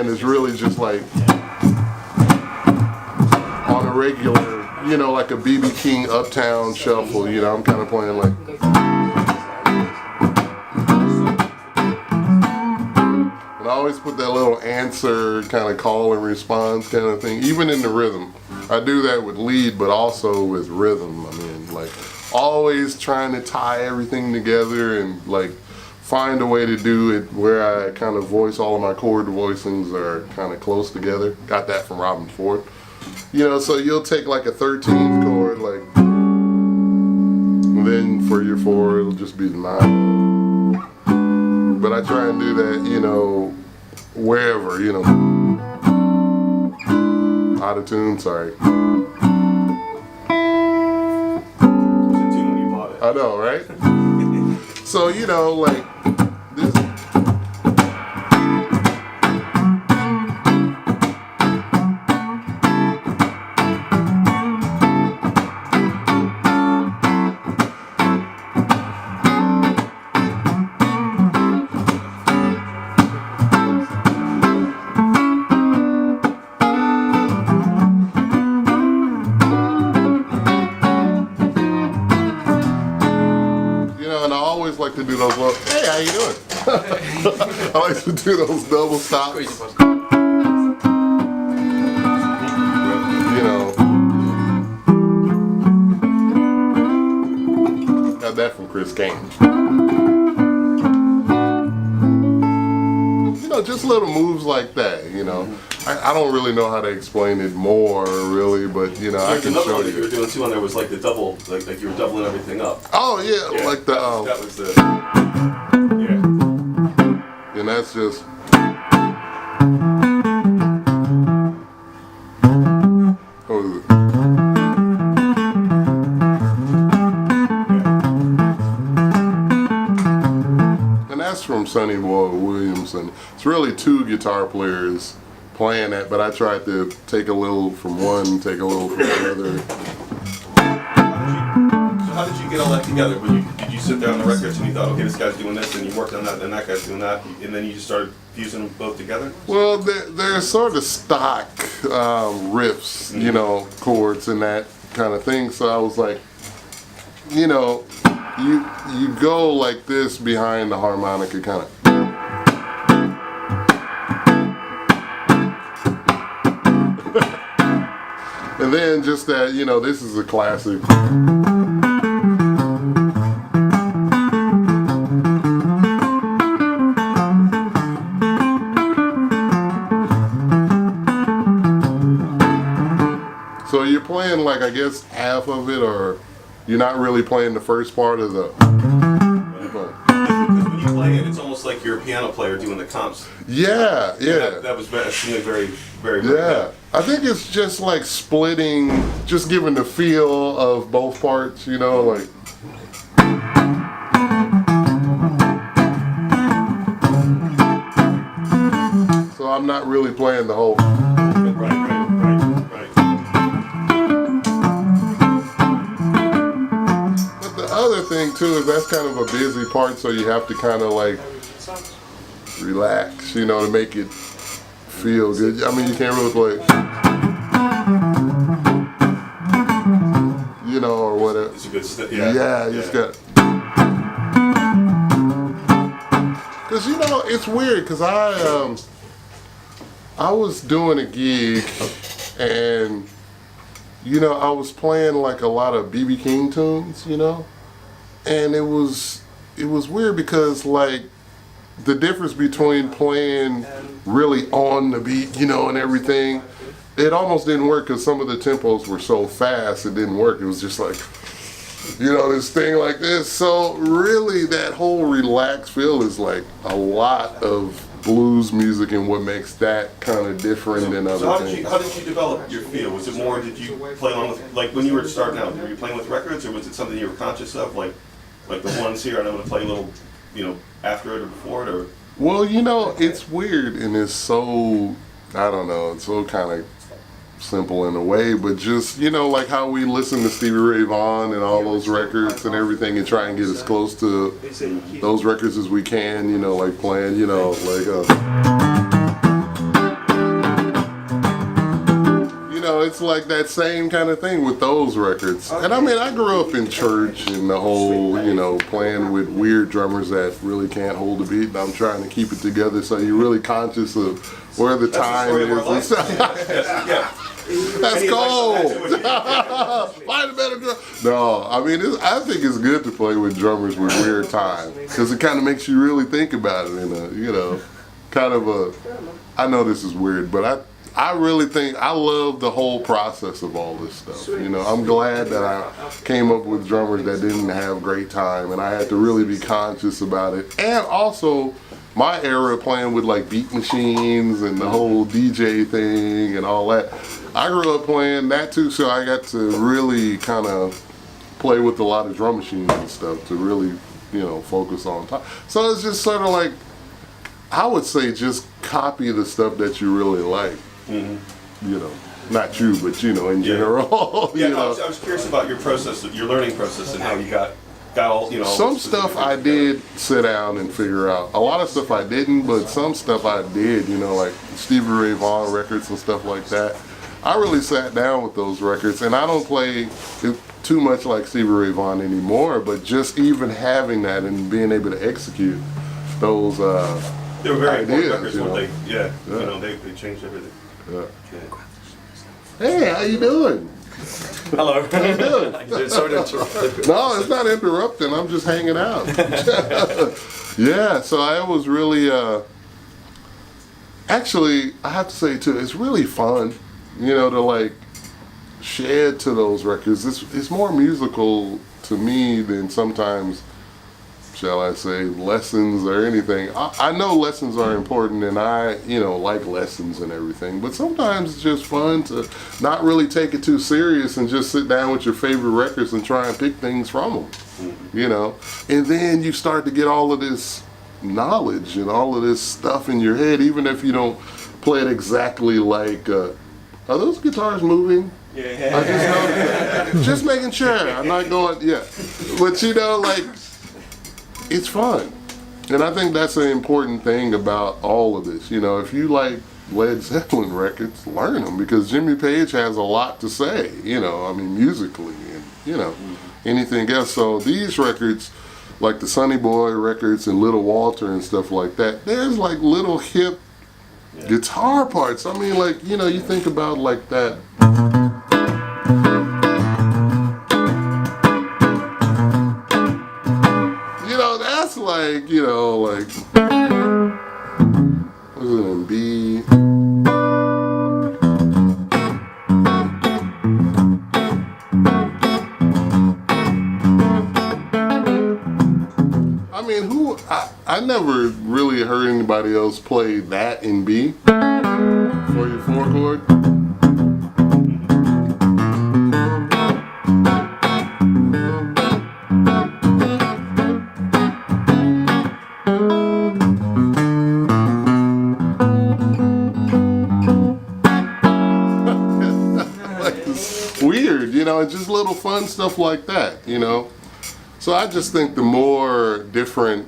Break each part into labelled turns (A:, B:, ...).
A: playing is really just like on a regular, you know, like a B.B. King Uptown shuffle, you know, I'm kind of playing like. And I always put that little answer kind of call and response kind of thing, even in the rhythm. I do that with lead, but also with rhythm. I mean, like, always trying to tie everything together and like find a way to do it where I kind of voice all of my chord voicings are kind of close together. Got that from Robin Ford. You know, so you'll take like a 13th chord, like, and then for your 4 it'll just be the 9. But I try and do that, you know, wherever, you know. Out of tune, sorry. I know, right? So, you know, like this. I like to do those little, hey, how you doing? I like to do those double stops. You know. Got that from Chris Kane. You know, just little moves like that, you know. I don't really know how to explain it more, really, but, you know, I can show you.
B: That you were doing too on there was like the double, like you were doubling everything up.
A: Oh, yeah, like the,
B: that was the, yeah.
A: And that's just, what is it? And that's from Sonny Boy Williams, and it's really 2 guitar players playing that, but I tried to take a little from one, take a little from the other.
B: So how did you get all that together? Did you sit there on the records and you thought, okay, this guy's doing this, and you worked on that, then that guy's doing that, and then you just started fusing them both together?
A: Well, they're sort of stock riffs, you know, chords and that kind of thing. So I was like, you know, you go like this behind the harmonica kind of. And then just that, you know, this is a classic. So you're playing like, I guess, half of it, or you're not really playing the first part of the.
B: Because when you play it, it's almost like you're a piano player doing the comps.
A: Yeah, yeah.
B: That was very, very.
A: Yeah, I think it's just like splitting, just giving the feel of both parts, you know, like. So I'm not really playing the whole.
B: Right.
A: But the other thing too is that's kind of a busy part, so you have to kind of like relax, you know, to make it feel good. I mean, you can't really play, you know, or whatever.
B: It's a good step.
A: Yeah, you just got. Cause you know it's weird. Cause I was doing a gig, and you know I was playing like a lot of B.B. King tunes, you know, and it was weird because like. The difference between playing really on the beat, you know, and everything, it almost didn't work because some of the tempos were so fast it didn't work. It was just like, you know, this thing like this. So really that whole relaxed feel is like a lot of blues music and what makes that kind of different than other things.
B: How did you develop your feel? Was it more, did you play along with, like when you were starting out, were you playing with records, or was it something you were conscious of, like the ones here and I'm going to play a little, you know, after it or before it, or?
A: Well, you know, it's weird and it's so, I don't know, it's so kind of simple in a way, but just, you know, like how we listen to Stevie Ray Vaughan and all those records and everything and try and get as close to those records as we can, you know, like playing, you know, like it's like that same kind of thing with those records. And I mean, I grew up in church and the whole, playing with weird drummers that really can't hold a beat. And I'm trying to keep it together, so you're really conscious of where the time is. That's cold. Find a better drum. No, I mean, I think it's good to play with drummers with weird time because it kind of makes you really think about it in a, kind of a. I know this is weird, but I really think I love the whole process of all this stuff. I'm glad that I came up with drummers that didn't have great time, and I had to really be conscious about it. And also, my era playing with like beat machines and the whole DJ thing and all that. I grew up playing that too, so I got to really kind of play with a lot of drum machines and stuff to really, focus on time. So it's just sort of like, I would say just copy the stuff that you really like. Not you, but in general.
B: Yeah, I was curious about your process, your learning process, and how you got all
A: Some stuff I did sit down and figure out. A lot of stuff I didn't, but some stuff I did. Like Stevie Ray Vaughan records and stuff like that. I really sat down with those records, and I don't play too much like Stevie Ray Vaughan anymore. But just even having that and being able to execute those.
B: They were very
A: ideas,
B: important records. They changed everything.
A: Yeah. Hey, how you doing?
C: Hello.
A: How you doing?
C: Sorry to interrupt.
A: No, it's not interrupting. I'm just hanging out. Yeah, so I was really, actually, I have to say too, it's really fun, to like shed to those records. It's more musical to me than sometimes, shall I say, lessons or anything. I know lessons are important, and I, like lessons and everything, but sometimes it's just fun to not really take it too serious and just sit down with your favorite records and try and pick things from them, And then you start to get all of this knowledge and all of this stuff in your head, even if you don't play it exactly like, are those guitars moving?
C: Yeah.
A: I just noticed that. Just making sure. I'm not going, yeah. But like, it's fun. And I think that's an important thing about all of this. If you like Led Zeppelin records, learn them, because Jimmy Page has a lot to say, musically and, anything else. So these records, like the Sonny Boy records and Little Walter and stuff like that, there's like little hip guitar parts. I mean, like, you think about like that. That's like, like, what is it in B? I mean, I never really heard anybody else play that in B for your 4 chord. Weird, and just little fun stuff like that, So I just think the more different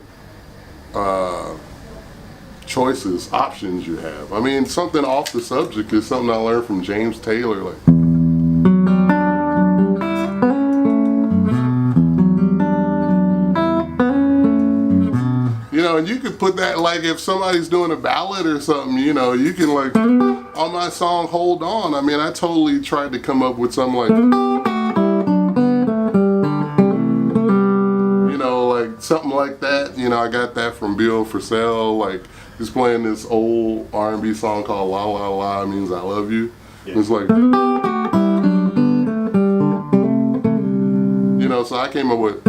A: choices, options you have. I mean, something off the subject is something I learned from James Taylor, like. And you could put that, like, if somebody's doing a ballad or something, you can, like, on my song Hold On, I mean, I totally tried to come up with something like, like something like that. I got that from Bill Frisell, like, just playing this old R&B song called La La La Means I Love You. Yeah. It's like, so I came up with,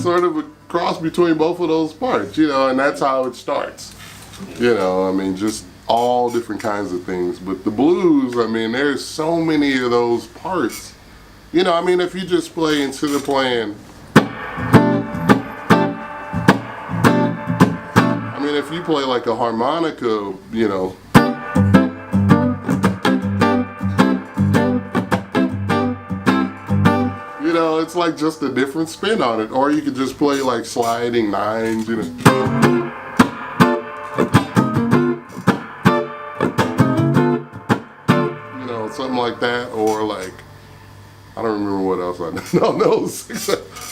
A: sort of a cross between both of those parts, and that's how it starts. I mean, just all different kinds of things. But the blues, I mean, there's so many of those parts. I mean, if you just play instead of playing, I mean, if you play like a harmonica, it's like just a different spin on it. Or you could just play like sliding nines, like that, or like, I don't remember what else I know. No,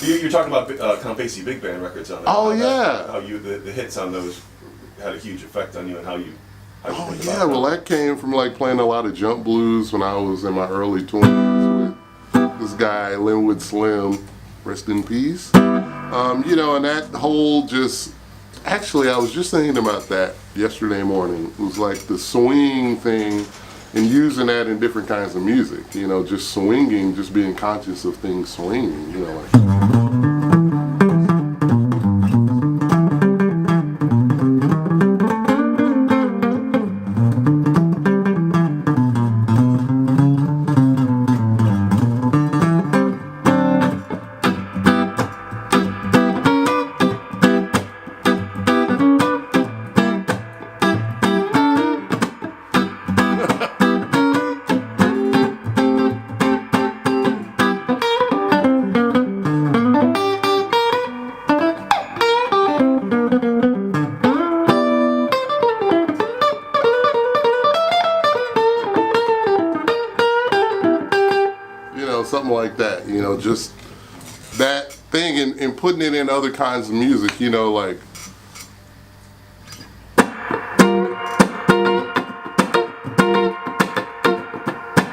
B: You're talking about Count Basie big band records on that.
A: Oh, yeah.
B: How you the hits on those had a huge effect on you, and how you.
A: Oh yeah, well that came from like playing a lot of jump blues when I was in my early 20s with this guy Linwood Slim, rest in peace. You know, and that whole just, actually I was just thinking about that yesterday morning. It was like the swing thing and using that in different kinds of music, you know, just swinging, just being conscious of things swinging, you know, like. Something like that, you know, just that thing and putting it in other kinds of music, you know, like.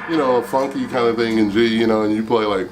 A: You know, a funky kind of thing in G, you know, and you play like.